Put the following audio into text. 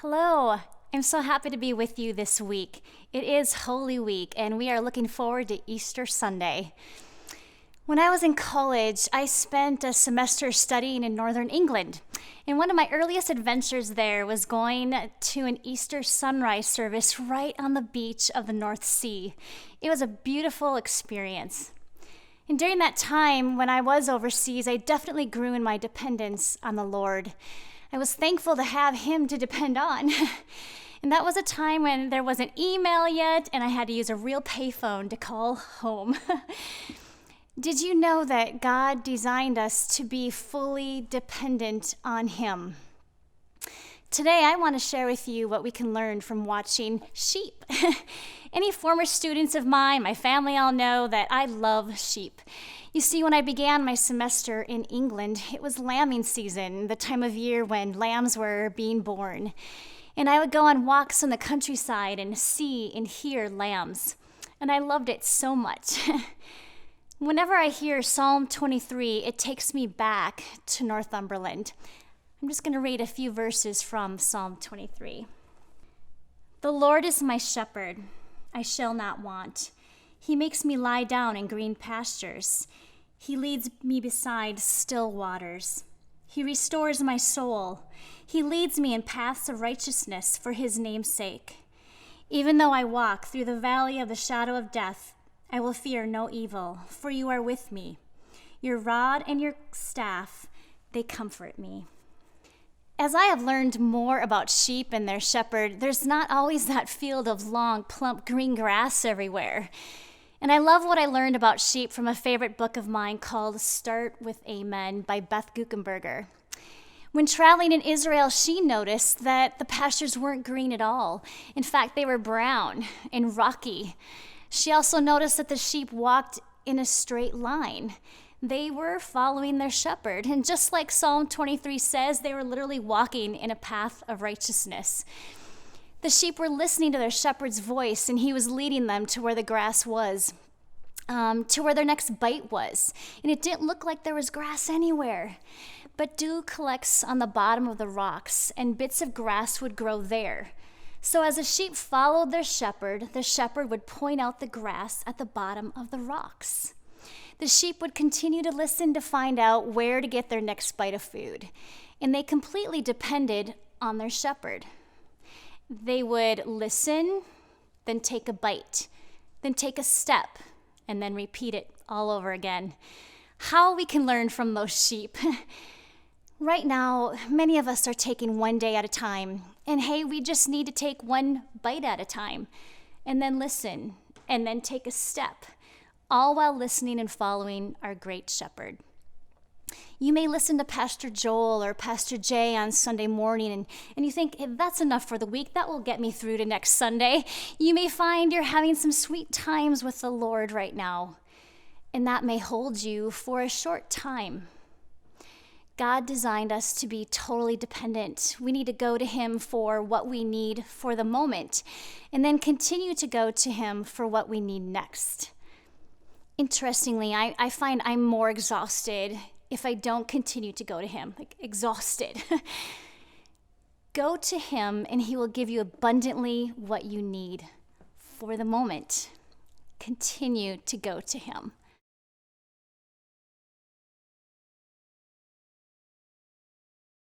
Hello, I'm so happy to be with you this week. It is Holy Week, and we are looking forward to Easter Sunday. When I was in college, I spent a semester studying in northern England, and one of my earliest adventures there was going to an Easter sunrise service right on the beach of the North Sea. It was a beautiful experience. And during that time, when I was overseas, I definitely grew in my dependence on the Lord. I was thankful to have Him to depend on. And that was a time when there wasn't email yet, and I had to use a real payphone to call home. Did you know that God designed us to be fully dependent on Him? Today, I want to share with you what we can learn from watching sheep. Any former students of mine, my family all know that I love sheep. You see, when I began my semester in England, it was lambing season, the time of year when lambs were being born. And I would go on walks in the countryside and see and hear lambs. And I loved it so much. Whenever I hear Psalm 23, it takes me back to Northumberland. I'm just going to read a few verses from Psalm 23. The Lord is my shepherd, I shall not want. He makes me lie down in green pastures. He leads me beside still waters. He restores my soul. He leads me in paths of righteousness for his name's sake. Even though I walk through the valley of the shadow of death, I will fear no evil, for you are with me. Your rod and your staff, they comfort me. As I have learned more about sheep and their shepherd, there's not always that field of long, plump green grass everywhere. And I love what I learned about sheep from a favorite book of mine called Start with Amen by Beth Brown. When traveling in Israel, she noticed that the pastures weren't green at all. In fact, they were brown and rocky. She also noticed that the sheep walked in a straight line. They were following their shepherd. And just like Psalm 23 says, they were literally walking in a path of righteousness. The sheep were listening to their shepherd's voice, and he was leading them to where the grass was, to where their next bite was. And it didn't look like there was grass anywhere. But dew collects on the bottom of the rocks, and bits of grass would grow there. So as the sheep followed the shepherd would point out the grass at the bottom of the rocks. The sheep would continue to listen to find out where to get their next bite of food, and they completely depended on their shepherd. They would listen, then take a bite, then take a step, and then repeat it all over again. How we can learn from those sheep. Right now, many of us are taking one day at a time, and hey, we just need to take one bite at a time, and then listen, and then take a step, all while listening and following our great shepherd. You may listen to Pastor Joel or Pastor Jay on Sunday morning, and you think, hey, that's enough for the week. That will get me through to next Sunday. You may find you're having some sweet times with the Lord right now, and that may hold you for a short time. God designed us to be totally dependent. We need to go to Him for what we need for the moment, and then continue to go to Him for what we need next. Interestingly, I find I'm more exhausted if I don't continue to go to Him, like exhausted. Go to Him and He will give you abundantly what you need for the moment. Continue to go to Him.